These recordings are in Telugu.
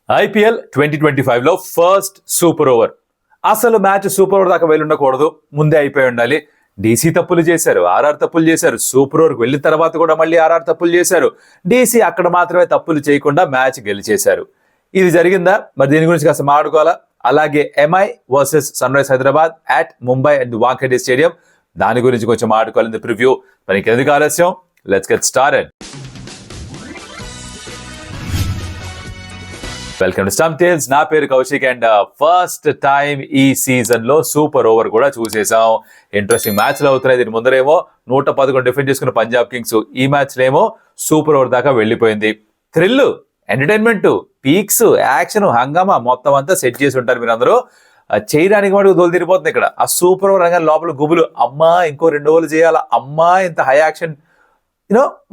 ఐపీఎల్ 2025లో ఫస్ట్ సూపర్ ఓవర్. అసలు మ్యాచ్ సూపర్ ఓవర్ దాకా వెళ్ళి ఉండకూడదు, ముందే అయిపోయి ఉండాలి. డీసీ తప్పులు చేశారు, ఆర్ఆర్ తప్పులు చేశారు. సూపర్ ఓవర్కి వెళ్ళిన తర్వాత కూడా మళ్ళీ ఆర్ఆర్ తప్పులు చేశారు. డీసీ అక్కడ మాత్రమే తప్పులు చేయకుండా మ్యాచ్ గెలిచేశారు. ఇది జరిగిందా? మరి దీని గురించి కాస్త మాట్లాడుకోవాలా. అలాగే MI versus Sun Rise Hyderabad at Mumbai and Wankhede stadium, దాని గురించి కొంచెం మాట్లాడుకోవాలి. ప్రివ్యూ మరి ఎందుకు ఆలస్యం, let's get started. Welcome to Stump Tales. నా పేరు కౌశిక్ అండ్ ఫస్ట్ టైం ఈ సీజన్ లో సూపర్ ఓవర్ కూడా చూసేసాం. ఇంట్రెస్టింగ్ మ్యాచ్లు అవుతున్నాయి. దీని ముందరేమో 111 డిఫెండ్ చేసుకున్న పంజాబ్ కింగ్స్, ఈ మ్యాచ్ ఏమో సూపర్ ఓవర్ దాకా వెళ్ళిపోయింది. థ్రిల్, ఎంటర్టైన్మెంట్, పీక్స్, యాక్షన్, హంగామా మొత్తం అంతా సెట్ చేసి ఉంటారు మీరు అందరూ. చేయడానికి మటుకు దోలు తిరిగిపోతుంది ఇక్కడ. ఆ సూపర్ ఓవర్ రంగా లోపల గుబులు, అమ్మా ఇంకో 2 ఓవర్లు చేయాలా, అమ్మా ఇంత హై యాక్షన్.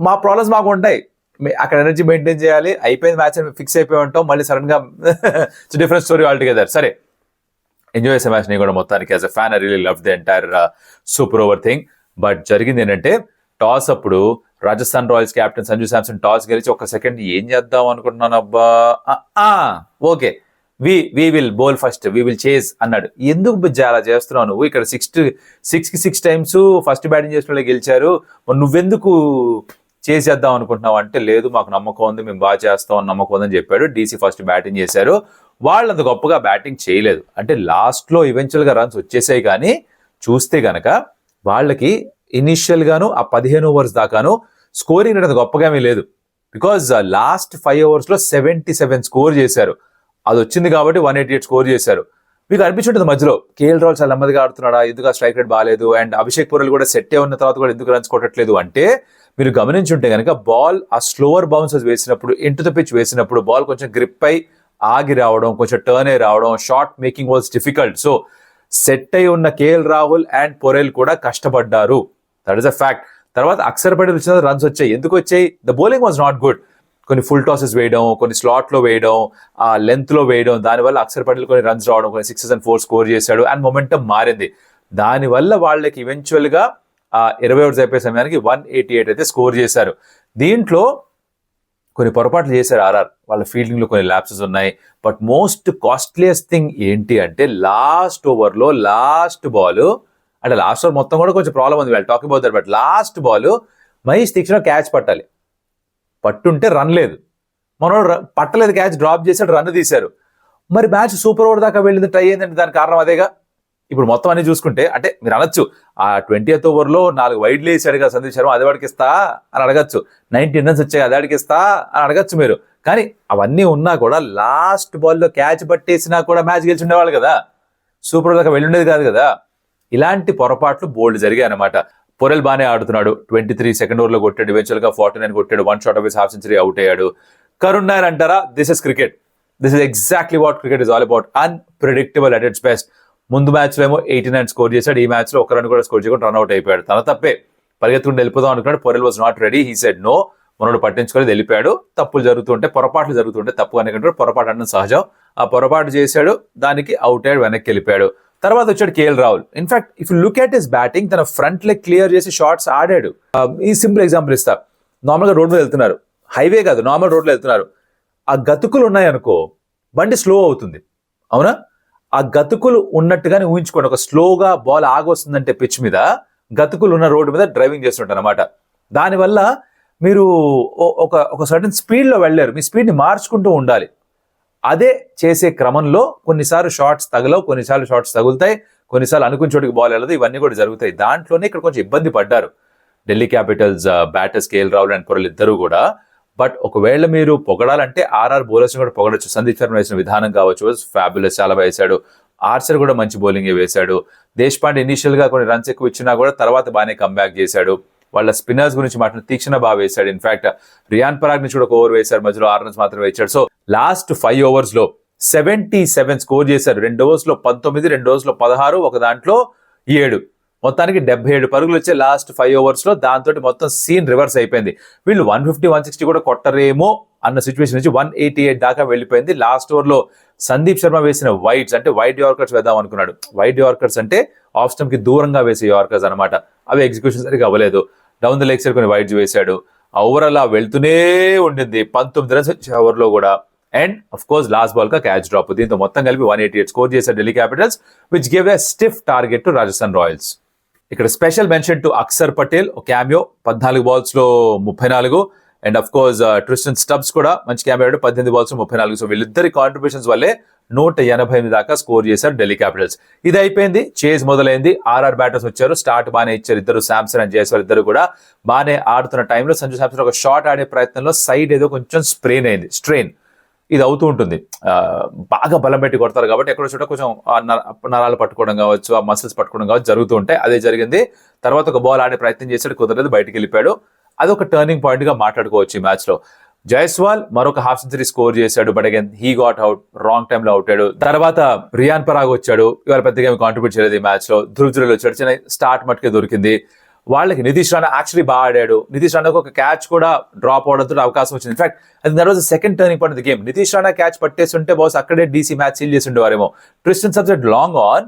మా ప్రాబ్లమ్స్ మాకు ఉంటాయి. అక్కడ ఎనర్జీ మెయింటైన్ చేయాలి. అయిపోయింది మ్యాచ్ ఫిక్స్ అయిపోయి ఉంటాం, మళ్ళీ సడన్ గా డిఫరెంట్ స్టోరీ ఆల్ టుగెదర్. సరే, ఎంజాయ్ చేసే మ్యాచ్. నేను కూడా మొత్తానికి as a fan I really love the entire super over thing. But జరిగింది ఏంటంటే, టాస్ అప్పుడు Rajasthan Royals captain Sanju Samson toss గెలిచి ఒక సెకండ్ ఏం చేద్దాం అనుకుంటున్నాను, అబ్బా okay we will bowl first, we will chase అన్నాడు. ఎందుకు బుజ్జా అలా చేస్తున్నావు నువ్వు? ఇక్కడ 6 టైమ్స్ ఫస్ట్ బ్యాటింగ్ చేసిన వాళ్ళు గెలిచారు, నువ్వెందుకు చేసేద్దాం అనుకుంటున్నావు అంటే, లేదు మాకు నమ్మకం ఉంది, మేము బాగా చేస్తాం అని నమ్మకం ఉందని చెప్పాడు. డీసీ ఫస్ట్ బ్యాటింగ్ చేశారు. వాళ్ళంత గొప్పగా బ్యాటింగ్ చేయలేదు. అంటే లాస్ట్లో ఈవెన్చువల్గా రన్స్ వచ్చేసాయి, కానీ చూస్తే గనక వాళ్ళకి ఇనిషియల్ గాను ఆ 15 ఓవర్స్ దాకాను స్కోరింగ్ అనేది గొప్పగా ఏమీ లేదు. బికాజ్ లాస్ట్ 5 ఓవర్స్లో 77 స్కోర్ చేశారు. అది వచ్చింది కాబట్టి 188 స్కోర్ చేశారు. మీకు అనిపించుంటుంది మధ్యలో కేఎల్ రాహుల్ చాలా నెమ్మదిగా ఆడుతున్నాడా, ఎందుకు ఆ స్ట్రైక్ రేట్ బాగాలేదు, అండ్ అభిషేక్ పురల్ కూడా సెట్ ఉన్న తర్వాత కూడా ఎందుకు రన్స్ కొట్టట్లేదు అంటే, మీరు గమనించుంటే కనుక బాల్ ఆ స్లోవర్ బౌన్సెస్ వేసినప్పుడు, ఇంటు ద పిచ్ వేసినప్పుడు బాల్ కొంచెం గ్రిప్ అయి ఆగి రావడం, కొంచెం టర్న్ అయి రావడం, short making was difficult. So set అయి ఉన్న కేఎల్ రాహుల్ అండ్ పొరెల్ కూడా కష్టపడ్డారు. That is a fact. తర్వాత అక్షర్ పటేల్ వచ్చిన రన్స్ వచ్చాయి. ఎందుకు వచ్చాయి? The bowling was not good. కొన్ని ఫుల్ టాసెస్ వేయడం, కొన్ని స్లాట్లో వేయడం, ఆ లెంత్లో వేయడం, దానివల్ల అక్షర్ పటేల్ కొన్ని రన్స్ రావడం, కొన్ని 6 and 4 స్కోర్ చేశాడు, అండ్ మొమెంటం మారింది. దానివల్ల వాళ్ళకి ఈవెన్చువల్గా 20 ఓవర్స్ అయిపోయే సమయానికి 188 అయితే స్కోర్ చేశారు. దీంట్లో కొన్ని పొరపాట్లు చేశారు ఆర్ఆర్. వాళ్ళ ఫీల్డింగ్లో కొన్ని ల్యాప్సెస్ ఉన్నాయి. బట్ మోస్ట్ కాస్ట్లీయెస్ట్ థింగ్ ఏంటి అంటే, లాస్ట్ ఓవర్లో లాస్ట్ బాల్, అంటే లాస్ట్ ఓవర్ మొత్తం కూడా కొంచెం ప్రాబ్లం ఉంది, వాళ్ళు talking about that. But last ball Mahesh Theekshana catch పట్టాలి, పట్టుంటే రన్ లేదు, మనోడు పట్టలేదు, క్యాచ్ డ్రాప్ చేశాడు, రన్ తీశారు. మరి మ్యాచ్ సూపర్ ఓవర్ దాకా వెళ్ళింది, ట్రై అయిందంటే దానికి కారణం అదేగా. ఇప్పుడు మొత్తం అన్ని చూసుకుంటే, అంటే మీరు అనొచ్చు ఆ 20th ఓవర్లో 4 వైడ్లు వేసాడు కదా సందీప్ శర్మ, అది వాడికి ఇస్తా అని అడగచ్చు. 19 రన్స్ వచ్చాయి, అది వాడికి ఇస్తా అని అడగచ్చు మీరు. కానీ అవన్నీ ఉన్నా కూడా లాస్ట్ బాల్లో క్యాచ్ పట్టేసినా కూడా మ్యాచ్ గెలిచి ఉండేవాళ్ళు కదా, సూపర్ ఓవర్ దాకా వెళ్ళి ఉండేది కాదు కదా. ఇలాంటి పొరపాట్లు బోల్డ్ జరిగాయి అనమాట. పొరెల్ బాగానే ఆడుతున్నాడు, 23 సెకండ్ ఓవర్లో కొట్టాడు, ఈవెన్చువల్గా 49 కొట్టాడు, 1 shot of half century out అయ్యాడు. కరుణ్ నాయర్ అంటారా, this is cricket. This is exactly what cricket is all about, unpredictable at its best. ముందు మ్యాచ్లో ఏమో 89 స్కోర్ చేశాడు, ఈ మ్యాచ్లో 1 రన్ కూడా స్కోర్ చేయకుండా రన్అట్ అయిపోయాడు. తన తప్పే, పరిగెత్తుకుంటూ వెళ్ళిపోదాం అనుకున్నాడు. Porel was not ready, he said no, మనోడు పట్టించుకోలేదు, వెళ్ళిపోయాడు. తప్పులు జరుగుతుంటే, పొరపాట్లు జరుగుతుంటే తప్పు అనుకుంటారు, పొరపాటు అనడం సహజం. ఆ పొరపాటు చేశాడు, దానికి అవుట్ అయ్యాడు, వెనక్కి వెళ్ళిపోయాడు. తర్వాత వచ్చాడు KL Rahul. In fact if you look at his batting, తన ఫ్రంట్ లెగ్ క్లియర్ చేసి షాట్స్ ఆడాడు. ఈ సింపుల్ ఎగ్జాంపుల్ ఇస్తా. నార్మల్గా రోడ్ మీద వెళ్తున్నారు, హైవే కాదు, నార్మల్ రోడ్లో వెళ్తున్నారు, ఆ గతుకులు ఉన్నాయనుకో బండి స్లో అవుతుంది, అవునా? ఆ గతుకులు ఉన్నట్టుగానే ఊహించుకోండి. ఒక స్లోగా బాల్ ఆగొస్తుందంటే పిచ్ మీద గతుకులు ఉన్న రోడ్డు మీద డ్రైవింగ్ చేస్తుంటారు అనమాట. దానివల్ల మీరు ఒక సర్టన్ స్పీడ్లో వెళ్ళారు, మీ స్పీడ్ని మార్చుకుంటూ ఉండాలి. అదే చేసే క్రమంలో కొన్నిసార్లు షాట్స్ తగలవు, కొన్నిసార్లు షాట్స్ తగులుతాయి, కొన్నిసార్లు అనుకున్న చోటికి బాల్ వెళ్ళదు, ఇవన్నీ కూడా జరుగుతాయి. దాంట్లోనే ఇక్కడ కొంచెం ఇబ్బంది పడ్డారు Delhi Capitals batters KL Rahul and Porel ఇద్దరు కూడా. బట్ ఒకవేళ మీరు పొగడాలంటే ఆర్ఆర్ బౌలర్స్ని కూడా పొగడచ్చు. సందీప్ శర్మ వేసిన విధానం కావచ్చు, ఫ్యాబులస్, చాలా వేశాడు. ఆర్చర్ కూడా మంచి బౌలింగ్ వేశాడు. దేశపాండే ఇనీషియల్గా కొన్ని రన్స్ ఎక్కువ ఇచ్చినా కూడా తర్వాత బాగానే కంబ్యాక్ చేశాడు. వాళ్ళ స్పిన్నర్స్ గురించి మాట్లాడిన తీక్షణ బాగా వేశాడు. ఇన్ఫాక్ట్ రియాన్ పరాగ్ నుంచి కూడా ఒక ఓవర్ వేశారు, మధ్యలో 6 రన్స్ మాత్రం వేశాడు. సో లాస్ట్ 5 ఓవర్స్లో 77 స్కోర్ చేశారు. 2 ఓవర్స్లో 19, 2 ఓవర్స్లో 16, ఒక దాంట్లో 7, మొత్తానికి 77 పరుగులు వచ్చే లాస్ట్ 5 ఓవర్స్లో. దాంతో మొత్తం సీన్ రివర్స్ అయిపోయింది. వీళ్ళు 150, 160 కూడా కొట్టరేమో అన్న సిచ్యువేషన్ నుంచి 188 దాకా వెళ్ళిపోయింది. లాస్ట్ ఓవర్లో సందీప్ శర్మ వేసిన వైడ్స్, అంటే వైడ్ యార్కర్స్ వేద్దాం అనుకున్నాడు. వైడ్ యార్కర్స్ అంటే ఆఫ్ స్టంప్ కి దూరంగా వేసే యార్కర్స్ అనమాట. అవి ఎగ్జిక్యూషన్ సరిగ్గా అవ్వలేదు. డౌన్ ద లెగ్ సైడ్ కొన్ని వైడ్స్ వేశాడు. ఆ ఓవర్ అలా వెళ్తూనే ఉండింది. 19 రన్స్ వచ్చే ఓవర్లో కూడా and of course last ball కా క్యాచ్ డ్రాప్. దీంతో మొత్తం కలిపి 188 స్కోర్ చేశారు Delhi Capitals, which give a stiff target to Rajasthan Royals. ఇక్కడ special mention to Akshar Patel, cameo 14 balls లో 34. And of course Tristan Stubbs కూడా మంచి క్యామియో, 18 బాల్స్ 34. సో వీళ్ళిద్దరి కాంట్రిబ్యూషన్స్ వల్లే 188 దాకా స్కోర్ చేశారు ఢిల్లీ క్యాపిటల్స్. ఇది అయిపోయింది, చేజ్ మొదలైంది. ఆర్ఆర్ బ్యాటర్స్ వచ్చారు, స్టార్ట్ బాగానే ఇచ్చారు ఇద్దరు, శాంసన్ అండ్ జైస్వాల్ ఇద్దరు కూడా బాగానే ఆడుతున్న టైంలో సంజు శాంసన్ ఒక షాట్ ఆడే ప్రయత్నంలో సైడ్ ఏదో కొంచెం స్ట్రెయిన్ ఇది అవుతూ ఉంటుంది. బాగా బలం పెట్టి కొడతారు కాబట్టి ఎక్కడో చోట కొంచెం నరాలు పట్టుకోవడం కావచ్చు, ఆ మసిల్స్ పట్టుకోవడం కావచ్చు జరుగుతూ ఉంటాయి. అదే జరిగింది. తర్వాత ఒక బాల్ ఆడే ప్రయత్నం చేశాడు, కుదరలేదు, బయటికి వెళ్ళిపోయాడు. అదొక టర్నింగ్ పాయింట్ గా మాట్లాడుకోవచ్చు ఈ మ్యాచ్ లో. జైస్వాల్ మరొక హాఫ్ సెంచరీ స్కోర్ చేశాడు, but again he got out, wrong time లో అవుట్ అయ్యాడు. తర్వాత రియాన్ పరాగ్ వచ్చాడు, ఇవాళ పెద్దగా కాంట్రిబ్యూట్ చేయలేదు ఈ మ్యాచ్ లో. ధ్రువ్ జురేల్ వచ్చాడు, చిన్న స్టార్ట్ మట్టుకే దొరికింది వాళ్ళకి. నితీష్ రాణా యాక్చువల్లీ బాగా ఆడాడు, నితీష్ రాణాకు ఒక క్యాచ్ కూడా డ్రాప్ అవడంతో అవకాశం వచ్చింది. ఇన్ఫాక్ట్ అది that was second turning point the game. Nitish Rana catch పట్టేస్తుంటే బాస్ అక్కడే డీసీ మ్యాచ్ సీల్ చేసి ఉండేవారేమో. Tristan Stubbs long on,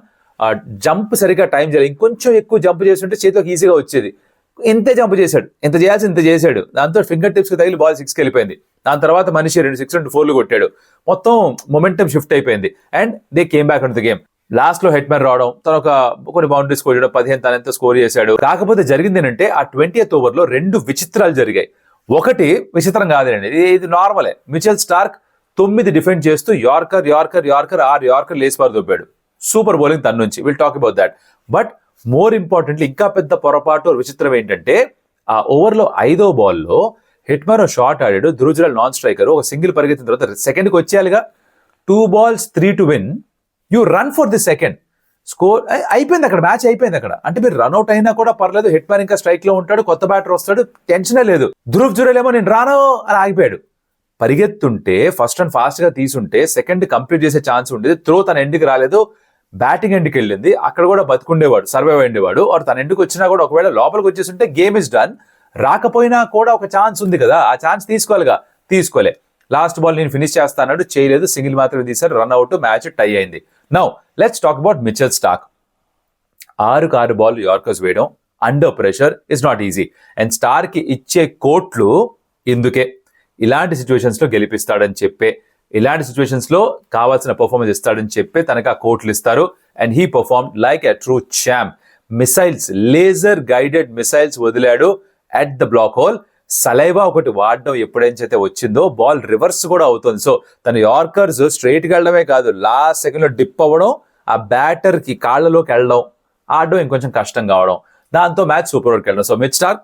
jump సరిగ్గా టైం చేయాలి, ఇంకొంచెం ఎక్కువ జంప్ చేస్తుంటే చేతిలోకి ఈజీగా వచ్చేది. ఇంతే జంప్ చేశాడు, ఇంత చేయాల్సి ఇంత చేశాడు. దాంతో ఫింగర్ టిప్స్ కి తగిలి బాల్ 6కి వెళ్ళిపోయింది. దాని తర్వాత మనిషి 2 6 2 4 కొట్టాడు. మొత్తం మొమెంటం షిఫ్ట్ అయిపోయింది and they came back on the game. Last లో హెడ్ మ్యాన్ రావడం, తను కొన్ని బౌండరీస్ స్కోర్ చేయడం, 15 తనంతా స్కోర్ చేశాడు. కాకపోతే జరిగింది ఏంటంటే ఆ 20th ఓవర్ లో 2 విచిత్రాలు జరిగాయి. ఒకటి విచిత్రం కాదండి, ఇది నార్మలే. మిచెల్ స్టార్క్ 9 డిఫెండ్ చేస్తూ యార్కర్ 6 యార్కర్ లేస్పార్ దొబ్బాడు. సూపర్ బౌలింగ్ తన నుంచి, will talk about that. But more importantly ఇంకా పెద్ద పొరపాటు విచిత్రం ఏంటంటే ఆ ఓవర్ లో 5వ బాల్లో హిట్ మ్యాన్ షాట్ ఆడాడు, ధ్రువ్ జురేల్ నాన్ స్ట్రైకర్, ఒక సింగిల్ పరిగెత్తిన తర్వాత సెకండ్కి వచ్చేయాలిగా. 2 balls 3 to win, you run for the second score అయిపోయింది అక్కడ, మ్యాచ్ అయిపోయింది అక్కడ. అంటే మీరు రన్అట్ అయినా కూడా పర్లేదు, హిట్ మ్యాన్ ఇంకా స్ట్రైక్ లో ఉంటాడు, కొత్త బ్యాటర్ వస్తాడు, టెన్షనే లేదు. ధ్రువ్ జురేల్ ఏమో నేను రాను అని ఆగిపోయాడు. పరిగెత్తుంటే ఫస్ట్ రన్ ఫాస్ట్ గా తీసుంటే సెకండ్ కంప్లీట్ చేసే ఛాన్స్ ఉండేది. త్రో తన ఎండ్కి రాలేదు, బ్యాటింగ్ ఎండ్కి వెళ్ళింది, అక్కడ కూడా బతుకుండేవాడు, సర్వైవ్ అయ్యేవాడు. ఆర్ తన ఎండ్కి వచ్చినా కూడా ఒకవేళ లోపలికి వచ్చేస్తుంటే గేమ్ ఇస్ డన్. రాకపోయినా కూడా ఒక ఛాన్స్ ఉంది కదా, ఆ ఛాన్స్ తీసుకోలే. లాస్ట్ బాల్ నేను ఫినిష్ చేస్తాను చేయలేదు, సింగిల్ మాత్రమే తీశారు, రన్అట్, మ్యాచ్ టై అయింది. Now let's talk about Mitchell Starc. 6 ball yorkers వేయడం under pressure is not easy. And Starc కి ఇచ్చే కోట్లు ఇందుకే, ఇలాంటి సిచ్యువేషన్స్ లో గెలిపిస్తాడని చెప్పే, ఇలాంటి సిచ్యువేషన్స్ లో కావాల్సిన పర్ఫార్మెన్స్ ఇస్తాడని చెప్పి తనకు ఆ కోట్లు ఇస్తారు. And he perform like a true champ. Missiles, laser guided missiles వదిలాడు at the black hole. Saliva ఒకటి వాడడం ఎప్పుడైతే వచ్చిందో బాల్ రివర్స్ కూడా అవుతుంది. సో తన యార్కర్స్ స్ట్రైట్కి వెళ్ళడమే కాదు, లాస్ట్ సెకండ్ లో డిప్ అవ్వడం, ఆ బ్యాటర్ కి కాళ్ళలోకి వెళ్ళడం, ఆడడం ఇంకొంచెం కష్టం కావడం, దాంతో మ్యాచ్ సూపర్ ఓవర్కి వెళ్ళడం. So Mitchell Starc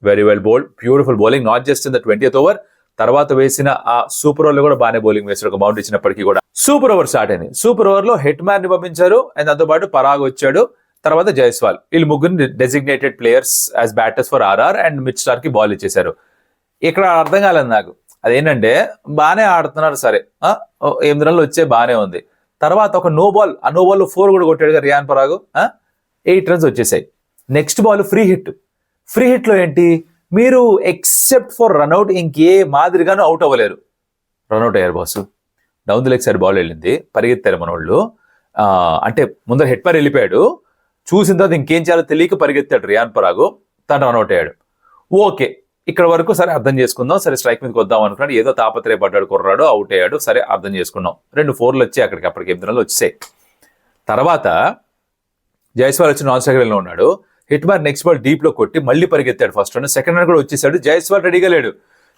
very well bowled, beautiful bowling, not just in the 20th over. తర్వాత వేసిన ఆ సూపర్ ఓవర్ లో కూడా బాగానే బౌలింగ్ వేసాడు, ఒక బౌండరీ ఇచ్చినప్పటికీ కూడా. సూపర్ ఓవర్ స్టార్ట్ అయింది. సూపర్ ఓవర్ లో హిట్ మ్యాన్ ని పంపించారు, అండ్ దాంతో పాటు పరాగ్ వచ్చాడు, తర్వాత జైస్వాల్. వీళ్ళు ముగ్గురు designated players as batters for RR, and Mitchell Starc కి బాల్ ఇచ్చేశారు. ఇక్కడ అర్థం కాలేదు నాకు, అదేంటంటే బాగానే ఆడుతున్నారు, సరే 8 రన్లు వచ్చే బాగానే ఉంది. తర్వాత ఒక నో బాల్, ఆ నో బాల్ 4 కూడా కొట్టాడు రియాన్ పరాగ్, 8 runs వచ్చేసాయి. నెక్స్ట్ బాల్ ఫ్రీ హిట్ లో ఏంటి, మీరు ఎక్సెప్ట్ ఫర్ రన్అట్ ఇంకే మాదిరిగాను అవుట్ అవ్వలేరు. రన్అట్ అయ్యారు boss. Down the leg side ball వెళ్ళింది, పరిగెత్తారు మన వాళ్ళు. అంటే ముందర హెడ్ పర్ వెళ్ళిపోయాడు, చూసిన తర్వాత ఇంకేం చేయాలో తెలియక పరిగెత్తాడు రియాన్ పరాగు, తను రన్అట్ అయ్యాడు. ఓకే, ఇక్కడ వరకు సరే అర్థం చేసుకుందాం, సరే స్ట్రైక్ మీదకి వద్దాం అనుకున్నాడు, ఏదో తాపత్రయపడ్డాడు కుర్రాడు, అవుట్ అయ్యాడు, సరే అర్థం చేసుకున్నాం. 2 4లు వచ్చాయి అప్పటికి 8 రన్లు వచ్చాయి. తర్వాత జైస్వాల్ వచ్చి నాన్ స్ట్రైకర్లో ఉన్నాడు. Hit man next ball deep లో కొట్టి మళ్ళీ పరిగెత్తాడు ఫస్ట్ రన్, సెకండ్ రన్ కూడా వచ్చేసాడు. జైస్వాల్ రెడీగా లేడు,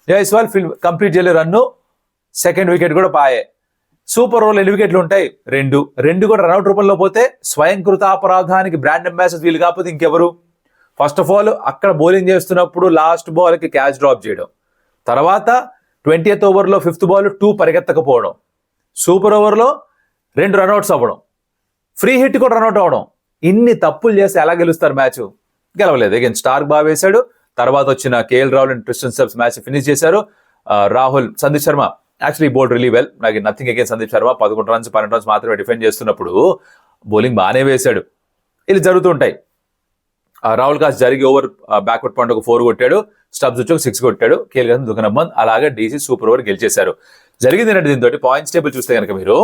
జైస్వాల్ కంప్లీట్ చేయలేదు రన్ను, సెకండ్ వికెట్ కూడా పాయే. సూపర్ ఓవర్లో 8 వికెట్లు ఉంటాయి, 2 కూడా రన్అట్ రూపంలో పోతే స్వయంకృతాపరాధానికి బ్రాండ్ అంబాసిడర్ వీలు కాకపోతే ఇంకెవరు. ఫస్ట్ ఆఫ్ ఆల్ అక్కడ బౌలింగ్ చేస్తున్నప్పుడు లాస్ట్ బాల్ కి క్యాచ్ డ్రాప్ చేయడం, తర్వాత 20th ఓవర్లో 5th బాల్ 2 పరిగెత్తకపోవడం, సూపర్ ఓవర్లో 2 రన్అట్స్ అవ్వడం, ఫ్రీ హిట్ కూడా రన్అట్ అవ్వడం, ఇన్ని తప్పులు చేస్తే ఎలా గెలుస్తారు మ్యాచ్? గెలవలేదు. అగైన్ స్టార్క్ బాగా వేశాడు, తర్వాత వచ్చిన KL Rahul and Tristan Stubbs match finish చేశారు. Sandeep Sharma actually bowled really well, నాకు nothing again Sandeep Sharma. 11 runs 12 runs మాత్రమే డిఫెండ్ చేస్తున్నప్పుడు బౌలింగ్ బాగానే వేశాడు. ఇది జరుగుతుంటాయి. రాహుల్ కాస్ జరిగి ఓవర్ బ్యాక్వర్డ్ పాయింట్ ఒక 4 కొట్టాడు, స్టబ్స్ వచ్చి ఒక 6 కొట్టాడు, కేఎల్ రాహుల్ దుఃఖనమ్మన్, అలాగే డీసీ సూపర్ ఓవర్ గెలిచేశారు. జరిగింది ఏంటంటే దీంతో పాయింట్స్ టేబుల్ చూస్తే కనుక మీరు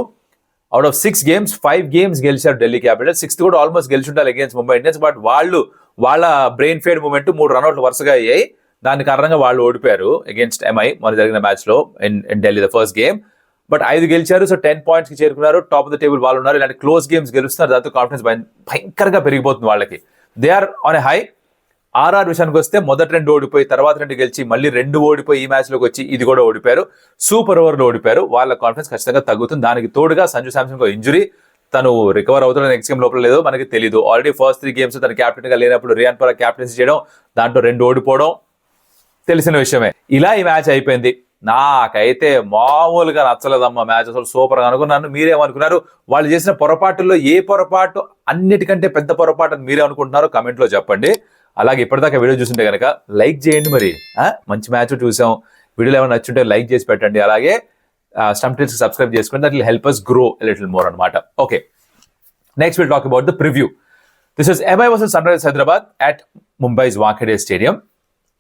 అవుట్ ఆఫ్ 6 games 5 games గెలిచారు ఢిల్లీ క్యాపిటల్స్. 6th కూడా ఆల్మోస్ట్ గెలిచి ఉండాలి అగేన్స్ ముంబై ఇండియన్స్. బట్ వాళ్ళ బ్రెయిన్ ఫేడ్ మూమెంట్ 3 రన్అట్లు వరుసగా అయ్యాయి, దాని కారణంగా వాళ్ళు ఓడిపోయారు అగేన్స్ట్ ఎంఐ మొన్న జరిగిన మ్యాచ్ లో in Delhi the first game. But 5 గెలిచారు, సో 10 points కి చేరుకున్నారు, టాప్ ఆఫ్ ద టేబుల్ వాళ్ళు ఉన్నారు. ఇలాంటి క్లోజ్ గేమ్స్ గెలుస్తున్నారు, దాంతో కాన్ఫిడెన్స్ భయంకరంగా పెరిగిపోతుంది వాళ్ళకి. They are on a high. RR విషయానికి వస్తే మొదటి 2 ఓడిపోయి తర్వాత 2 గెలిచి మళ్ళీ 2 ఓడిపోయి ఈ మ్యాచ్ లోకి వచ్చి ఇది కూడా ఓడిపోయారు, సూపర్ ఓవర్లో ఓడిపోయారు. వాళ్ళ కాన్ఫిడెన్స్ ఖచ్చితంగా తగ్గుతుంది. దానికి తోడుగా సంజు శాంసన్ ఇంజురీ, తను రికవర్ అవుతున్న నెక్స్ట్ గేమ్ లోపల లేదో మనకి తెలియదు. ఆల్రెడీ ఫస్ట్ 3 games తన క్యాప్టెన్ గా లేనప్పుడు రియాన్ పరాగ్ క్యాప్టెన్సీ చేయడం, దాంట్లో 2 ఓడిపోవడం తెలిసిన విషయమే. ఇలా ఈ మ్యాచ్ అయిపోయింది. నాకైతే మామూలుగా నచ్చలేదమ్మా మ్యాచ్, అసలు సూపర్ గా అనుకున్నాను. మీరేమనుకున్నారు? వాళ్ళు చేసిన పొరపాటుల్లో ఏ పొరపాటు అన్నిటికంటే పెద్ద పొరపాటు అని మీరే అనుకుంటున్నారో కమెంట్ లో చెప్పండి. అలాగే ఇప్పటిదాకా వీడియో చూస్తుంటే కనుక లైక్ చేయండి. మరి మంచి మ్యాచ్ చూసాం, వీడియోలో ఏమైనా నచ్చుంటే లైక్ చేసి పెట్టండి. అలాగే స్టంప్ టిల్స్ సబ్స్క్రైబ్ చేసుకోండి, that will help us grow a little more అనమాట. Okay, next we'll talk about the preview. This is MI versus Sunrisers Hyderabad at Mumbai's Wankhede stadium.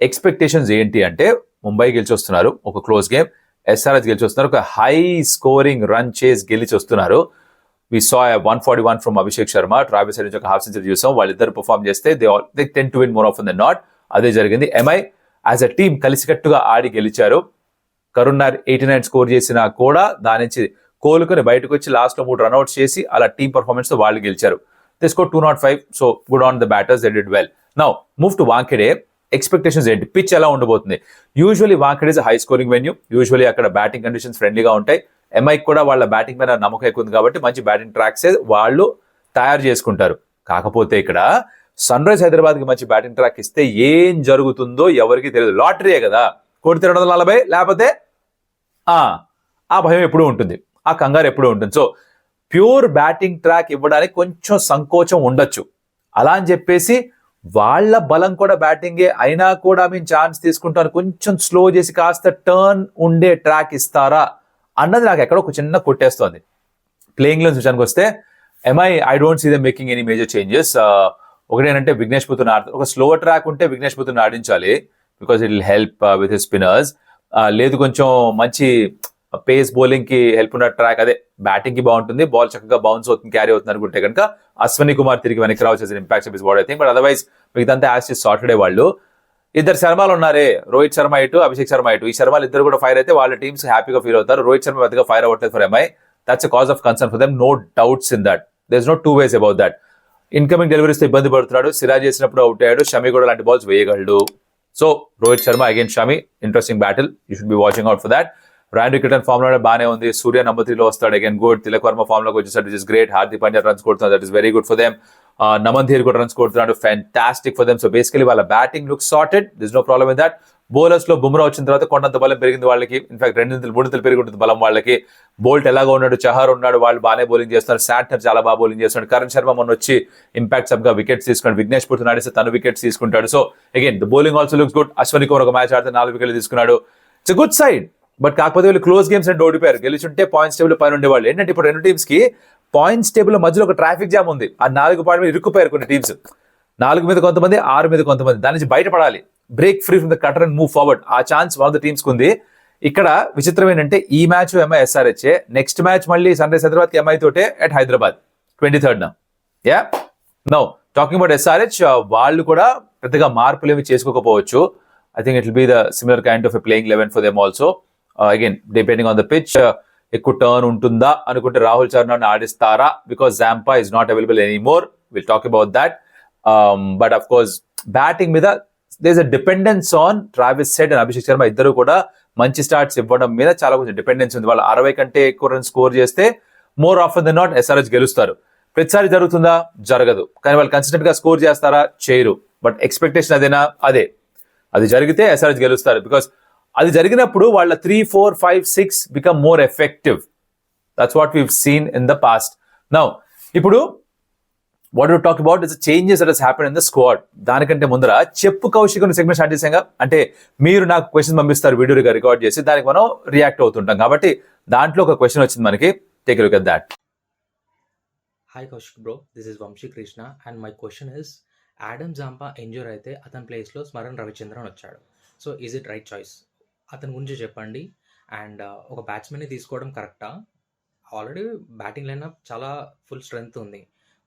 Expectations ఏంటి అంటే ముంబై గెలిచి వస్తున్నారు ఒక క్లోజ్ గేమ్, SRH గెలిచి వస్తున్నారు ఒక హై స్కోరింగ్ రన్ చేసి గెలిచి వస్తున్నారు. We saw 141 from Abhishek Sharma, Travis Head నుంచి ఒక హాఫ్ సెంచరీ చూసాం. వాళ్ళిద్దరు పర్ఫార్మ్ చేస్తే they tend to win more of than not. అదే జరిగింది. MI యాజ్ అ టీమ్ కలిసికట్టుగా ఆడి గెలిచారు. కరుణ్ నాయర్ 89 స్కోర్ చేసినా కూడా దాని నుంచి కోలుకొని బయటకు వచ్చి లాస్ట్ లో 3 రన్అట్స్ చేసి అలా టీమ్ పర్ఫార్మెన్స్ తో వాళ్ళు గెలిచారు. They score 205, so good on the batters, they did well. Now move to Wankhede. Expectations ఏంటి? పిచ్ ఎలా ఉండబోతుంది? Usually Wankhede is high scoring venue, usually అక్కడ బ్యాటింగ్ కండిషన్స్ ఫ్రెండ్లీగా ఉంటాయి. MI కూడా వాళ్ళ బ్యాటింగ్ మీద నమ్మకం ఎక్కువ ఉంది కాబట్టి మంచి బ్యాటింగ్ ట్రాక్స్ వాళ్ళు తయారు చేసుకుంటారు. కాకపోతే ఇక్కడ సన్ రైజ్ హైదరాబాద్ కి మంచి బ్యాటింగ్ ట్రాక్ ఇస్తే ఏం జరుగుతుందో ఎవరికి తెలియదు. లాటరీయే కదా, కొడితే 240, లేకపోతే ఆ భయం ఎప్పుడూ ఉంటుంది, ఆ కంగారు ఎప్పుడూ ఉంటుంది. సో ప్యూర్ బ్యాటింగ్ ట్రాక్ ఇవ్వడానికి కొంచెం సంకోచం ఉండొచ్చు. అలా అని చెప్పేసి వాళ్ళ బలం కూడా బ్యాటింగే అయినా కూడా మేము ఛాన్స్ తీసుకుంటాను, కొంచెం స్లో చేసి కాస్త టర్న్ ఉండే ట్రాక్ ఇస్తారా అన్నది నాకు ఎక్కడో ఒక చిన్న కొట్టేస్తోంది. ప్లేయింగ్ లెన్స్ విషయానికి వస్తే MI I don't see them making any major changes. ఒకటేనంటే విఘ్నేష్ పుత్రని ఆడతారు, ఒక స్లో ట్రాక్ ఉంటే విఘ్నేష్ పుత్రని ఆడించాలి, because it will help with his spinners. లేదు కొంచెం మంచి పేస్ బౌలింగ్ కి హెల్ప్ ఉన్న ట్రాక్, అదే బ్యాటింగ్ కి బాగుంటుంది, బాల్ చక్కగా బౌన్స్ అవుతుంది, క్యారీ అవుతుంది అనుకుంటే కనుక అశ్వని కుమార్ తిరిగి వెనక్కి రావచ్చు, impact of his body I think. But otherwise మిగతా యాజ్ ఇస్ సాటర్డే వాళ్ళు 2 శర్మలు ఉన్నారే, రోహిత్ శర్మ ఇటు, అభిషేక్ శర్మ ఇటు. ఈ శర్మలు ఇద్దరు కూడా ఫైర్ అయితే వాళ్ళ టీమ్స్ హ్యాపీగా ఫీల్ అవుతారు. రోహిత్ శర్మ పెద్దగా ఫైర్ అవ్వట్లేదు for MI, that's a cause of concern for them, no doubts in that, there is no 2 ways about that. Incoming deliveries ఇబ్బంది పడుతున్నాడు, సిరాజ్ చేసినప్పుడు అవుట్ అయ్యాడు, షమి కూడా లాంటి బాల్స్ వేయగలడు. So Rohit Sharma again Shami, interesting battle, you should be watching out for that. Ryan Rickelton form లో బానే ఉంది, సూర్య నంబర్ 3 లో వస్తాడు, again good. Tilak Varma form లోకి వచ్చేసాడు, which is great. Hardik Pandya runs కొడుతున్నాడు, that is very good for them. Naman Dhir కూడా రన్స్ కొడుతున్నాడు, fantastic for them. So basically వాళ్ళ batting look sorted, this no problem with that. Bowlers లో బుమ్రా వచ్చిన తర్వాత కొండంత బలం పెరిగింది వాళ్ళకి, ఇన్ఫాక్ట్ 2-3 పెరిగి ఉంటుంది బలం వాళ్ళకి. బోల్ట్ ఎలాగో ఉన్నాడు, చహర్ ఉన్నాడు, వాళ్ళు బాగానే బౌలింగ్ చేస్తున్నారు. శాంట్నర్ చాలా బాగా బౌలింగ్ చేస్తున్నాడు. కరణ్ శర్మ మొన్న వచ్చి ఇంపాక్ట్ సబ్ గా వికెట్స్ తీసుకున్నాడు, విఘ్నేష్ పుత్ర ఆడిస్తే తను వికెట్స్ తీసుకుంటాడు. So again the bowling also looks good. Ashwani Kumar ఒక మ్యాచ్ ఆడితే 4 వికెట్లు తీసుకున్నాడు, ఇట్స్ గుడ్ సైడ్. బట్ కాకపోతే వీళ్ళు క్లోజ్ గేమ్స్ అంటే ఓడిపోయారు, గెలిచుంటే పాయింట్స్ టేబుల్ పైన ఉండేవాళ్ళు. ఏంటంటే ఇప్పుడు 2 టీమ్స్ కి పాయింట్స్ టేబుల్ మధ్యలో ఒక ట్రాఫిక్ జామ్ ఉంది. ఆ 4 పాయింట్ మీద ఇరుక్కుపోయారు కొన్ని టీమ్స్, 4 మీద కొంతమంది, 6 మీద కొంతమంది. దాని నుంచి బయటపడాలి, break free from the cutter and move forward. ఆ chance one of the teams కు ఉంది. ఇక్కడ విచిత్రం ఏంటంటే ఈ match MI SRH, next match మళ్ళీ సన్ రైజ్ హైదరాబాద్ కి MI తోటే at Hyderabad 23rd. Yeah now talking about SRH, వాళ్ళు కూడా పెద్దగా మార్పులు ఏమి చేసుకోకపోవచ్చు. I think it will be the similar kind of a playing 11 for them also. Again depending on the pitch, ఎక్కువ టర్న్ ఉంటుందా అనుకుంటే రాహుల్ చర్నాని ఆడిస్తారా, because Zampa is not available anymore, will talk about that. But of course batting మీద there is a dependence on Travis Head and Abhishek Sharma. ఇద్దరు కూడా మంచి స్టార్ట్స్ ఇవ్వడం మీద చాలా కొంచెం డిపెండెన్స్ ఉంది. వాళ్ళు 60 కంటే ఎక్కువ రన్ స్కోర్ చేస్తే more often than not SRH గెలుస్తారు. ప్రతిసారి జరుగుతుందా? జరగదు. కానీ వాళ్ళు కన్సిస్టెంట్ గా స్కోర్ చేస్తారా? చేయరు. బట్ ఎక్స్పెక్టేషన్ అదేనా? అదే. అది జరిగితే SRH గెలుస్తారు, బికాస్ అది జరిగినప్పుడు వాళ్ళ 3, 4, 5, 6 become more effective. That's what we've seen in the past. Now ఇప్పుడు what to talk about is changes that has happen in the squad. దానికంటే ముందర చెప్పు కౌశిక్ సెగ్మెంట్ స్టార్ట్ చేసాం. అంటే మీరు నాకు క్వశ్చన్ పంపిస్తారు వీడియోగా రికార్డ్ చేసి, దానికి మనం రియాక్ట్ అవుతుంటాం. కాబట్టి దాంట్లో ఒక క్వశ్చన్ వచ్చింది మనకి, take a look at that. Hi Kaushik bro, this is Vamshi Krishna and my question is, Adam Zampa injure అయితే అతని ప్లేస్లో స్మరణ్ రవిచంద్రన్ వచ్చాడు. So is it right choice? అతని గురించి చెప్పండి. అండ్ ఒక బ్యాట్స్మెన్ని తీసుకోవడం కరెక్టా? ఆల్రెడీ బ్యాటింగ్ లైనప్ చాలా ఫుల్ స్ట్రెంగ్త్ ఉంది,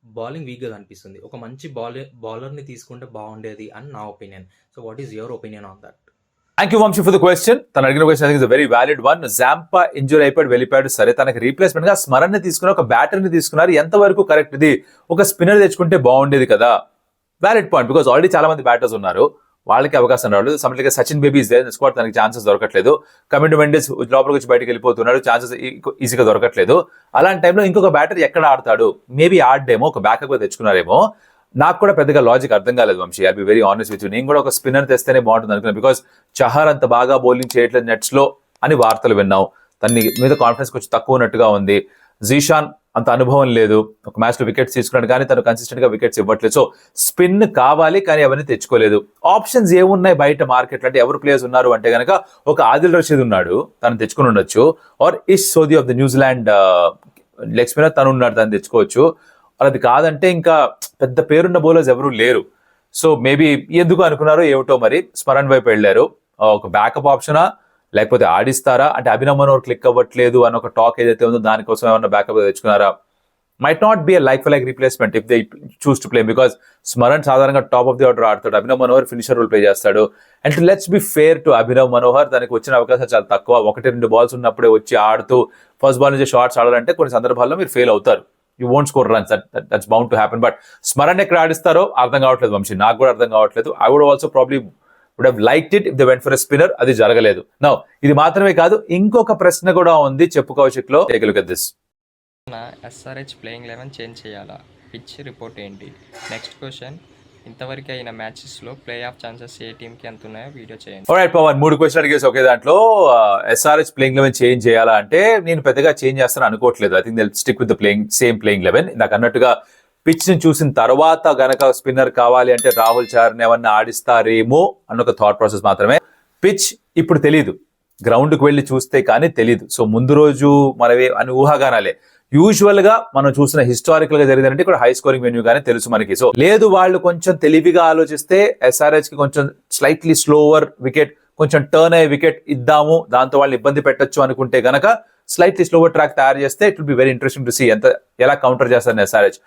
బౌలింగ్ వీక్గా కనిపిస్తుంది. ఒక మంచి బౌలర్ని తీసుకుంటే బాగుండేది అని నా opinion. So what is your opinion on that? Thank you Vamsi for the question. తను అడిగిన question is very valid one. Zampa injure అయిపోయాడు, వెళ్ళిపోయాడు, సరే తనకి రీప్లేస్మెంట్ గా స్మరణ్ ని తీసుకున్నారు, ఒక బ్యాటర్ ని తీసుకున్నారు. ఎంతవరకు కరెక్ట్ ఇది? ఒక స్పిన్నర్ తెచ్చుకుంటే బాగుండేది కదా. వ్యాలిడ్ పాయింట్, బికాస్ ఆల్రెడీ చాలా మంది బ్యాటర్స్ ఉన్నారు, వాళ్ళకి అవకాశం రావట్లేదు. సమ్మెట్గా Sachin Baby is there squad, తనకి ఛాన్సెస్ దొరకట్లేదు. కమిండ్ మెండిస్ లోపలికి వచ్చి బయటకు వెళ్ళిపోతున్నాడు, ఛాన్సెస్ ఈజీగా దొరకట్లేదు. అలాంటి టైంలో ఇంకొక బ్యాటర్ ఎక్కడ ఆడతాడు? మేబీ ఆడేమో, ఒక బ్యాకప్ తెచ్చుకున్నారేమో. నాకు కూడా పెద్దగా లాజిక్ అర్థం కాలేదు Vamshi, I'll be very honest with you. నేను కూడా ఒక స్పిన్నర్ తెస్తేనే బాగుంటుంది అనుకున్నాను, బికాస్ చహర్ అంత బాగా బౌలింగ్ చేయట్లేదు నెట్స్ లో అని వార్తలు విన్నాం. తన మీద కాన్ఫిడెన్స్ కొంచెం తక్కువ ఉన్నట్టుగా ఉంది. జీషాన్ అంత అనుభవం లేదు, ఒక మ్యాచ్ లో వికెట్స్ తీసుకున్నాడు కానీ తను కన్సిస్టెంట్ గా వికెట్స్ ఇవ్వట్లేదు. సో స్పిన్ కావాలి కానీ అవన్నీ తెచ్చుకోలేదు. ఆప్షన్స్ ఏమున్నాయి బయట మార్కెట్ అంటే? ఎవరు ప్లేయర్స్ ఉన్నారు అంటే కనుక ఒక ఆదిల్ రషీద్ ఉన్నాడు, తను తెచ్చుకుని ఉండొచ్చు. ఆర్ ఇష్ సోది of the New Zealand leg spinner తను ఉన్నాడు, తను తెచ్చుకోవచ్చు. అది కాదంటే ఇంకా పెద్ద పేరున్న బౌలర్స్ ఎవరు లేరు. సో మేబీ ఎందుకు అనుకున్నారో ఏమిటో మరి స్మరణ్ వైపు వెళ్ళారు. ఒక బ్యాకప్ ఆప్షనా లేకపోతే ఆడిస్తారా అంటే? అభినవ్ మనోహర్ క్లిక్ అవ్వట్లేదు అని ఒక టాక్ ఏదైతే ఉందో దానికోసం ఏమన్నా బ్యాకప్ తెచ్చుకున్నారా? Might not be like for like replacement if they choose to play, because Smaran సాధారణంగా టాప్ ఆఫ్ ది ఆర్డర్ ఆడతాడు, Abhinav Manohar finisher role play చేస్తాడు. And let's be fair to Abhinav Manohar, తనకి వచ్చిన అవకాశాలు చాలా తక్కువ. 1-2 బాల్స్ ఉన్నప్పుడే వచ్చి ఆడుతూ ఫస్ట్ బాల్ నుంచి షార్ట్స్ ఆడాలంటే కొన్ని సందర్భాల్లో మీరు ఫెయిల్ అవుతారు. You won't score runs, that's bound to happen. But Smaran ఎక్కడ ఆడిస్తారో అర్థం కావట్లేదు వంశీ, నాకు కూడా అర్థం కావట్లేదు. I would also probably would have liked it if they went for a spinner. అది జరగలేదు. నౌ ఇది మాత్రమే కాదు, ఇంకొక ప్రశ్న కూడా ఉంది, చెప్పు కౌశిక్ లో. Take a look at this. SRH playing 11 change చేయాలా? పిచ్ రిపోర్ట్ ఏంటి? నెక్స్ట్ క్వశ్చన్, ఇంతవరకు అయిన మ్యాచెస్లో ప్లే ఆఫ్ ఛాన్సెస్ ఏ టీంకి ఎంత ఉన్నాయో వీడియో చేయండి. ఆల్రైట్ పవన్, 3 క్వశ్చన్ అడిగేసి ఒకే దాంట్లో. ఎస్ఆర్హెచ్ ప్లేయింగ్ 11 చేంజ్ చేయాలా అంటే నేను పెద్దగా చేంజ్ చేస్తాను అనుకోవట్లేదు. I think they stick with the same playing 11. నాకు అన్నట్టుగా పిచ్ ని చూసిన తర్వాత గనక స్పిన్నర్ కావాలి అంటే రాహుల్ చహర్ని ఏమన్నా ఆడిస్తారేమో అన్న ఒక థాట్ ప్రాసెస్ మాత్రమే. పిచ్ ఇప్పుడు తెలీదు, గ్రౌండ్కి వెళ్ళి చూస్తే కానీ తెలీదు. సో ముందు రోజు మనవే అని ఊహాగానాలే. యూజువల్ గా మనం చూసిన హిస్టారికల్ గా జరిగిందంటే ఇక్కడ హై స్కోరింగ్ వెన్యూ గానే తెలుసు మనకి. సో లేదు, వాళ్ళు కొంచెం తెలివిగా ఆలోచిస్తే ఎస్ఆర్హెచ్ కి కొంచెం స్లైట్లీ స్లోవర్ వికెట్, కొంచెం టర్న్ అయ్యే వికెట్ ఇద్దాము, దాంతో వాళ్ళని ఇబ్బంది పెట్టొచ్చు అనుకుంటే గనక స్లైట్లీ స్లోవర్ ట్రాక్ తయారు చేస్తే it will be very interesting to see ఎలా కౌంటర్ చేస్తారు SRH.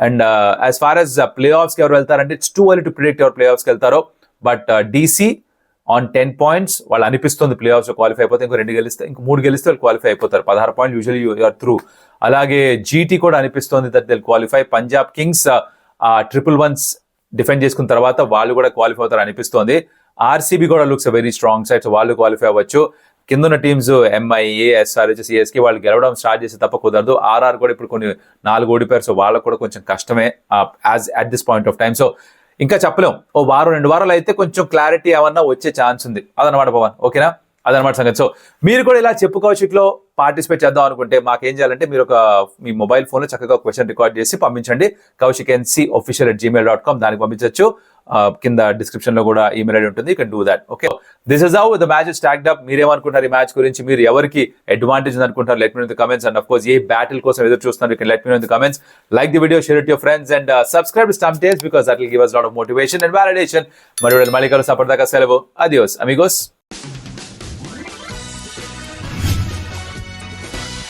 And as far as playoffs కి ఎవరు వెళ్తారంటే it's too early to predict ఎవరు ప్లే ఆఫ్స్ కి వెళ్తారో. బట్ డీసీ ఆన్ 10 points వాళ్ళు అనిపిస్తుంది ప్లే ఆఫ్స్ లో క్వాలిఫై అయిపోతే. ఇంకో 2 గెలిస్తే, ఇంకో 3 గెలిస్తే వాళ్ళు క్వాలిఫై అయిపోతారు. 16 points యూజువల్లీ యూఆర్ త్రూ. అలాగే జీటీ కూడా అనిపిస్తుంది that they qualify. Punjab Kings 111 defend చేసుకున్న తర్వాత వాళ్ళు కూడా క్వాలిఫై అవుతారు అనిపిస్తోంది. ఆర్సీబీ కూడా looks very strong side, so వాళ్ళు క్వాలిఫై అవ్వచ్చు. కింద ఉన్న టీమ్స్ ఎంఐఏ, ఎస్ఆర్హెచ్, సిఎస్కే వాళ్ళు గెలవడం స్టార్ట్ చేసి తప్ప కుదరదు. ఆర్ఆర్ కూడా ఇప్పుడు కొన్ని 4 ఓడిపోయారు, సో వాళ్ళకు కూడా కొంచెం కష్టమే as at this point of time. So ఇంకా చెప్పలేం, ఓ వారం 2 వారాలు అయితే కొంచెం క్లారిటీ ఏమన్నా వచ్చే ఛాన్స్ ఉంది. అదనమాట పవన్, ఓకేనా? అదనమాట సంగతి. సో మీరు కూడా ఇలా చెప్పు కౌశిక్ లో పార్టిసిపేట్ చేద్దాం అనుకుంటే మాకేం చేయాలంటే మీరు మీ మొబైల్ ఫోన్ లో చక్కగా క్వశ్చన్ రికార్డ్ చేసి పంపించండి. kaushiknc@gmail.com దానికి పంపించవచ్చు. కింద డిస్క్రిప్షన్ లో కూడా ఈమెయిల్ ఐడి ఉంటుంది, you can do that. Okay, this is how the match is stacked up. మీరేమనుకుంటారు ఈ మ్యాచ్ గురించి? మీరు ఎవరికి అడ్వాంటేజ్ అనుకుంటారు? Let me know in the comments. And of course ఏ బ్యాటిల్ కోసం ఎదురు చూస్తున్నారు? You can let me know in the comments. Like the video, share it your friends and subscribe to Stump Tales because that will give us lot of motivation and validation. మళ్ళీ కలుస్తాం. అప్పటిదాకా సెలవు. Adios Amigos.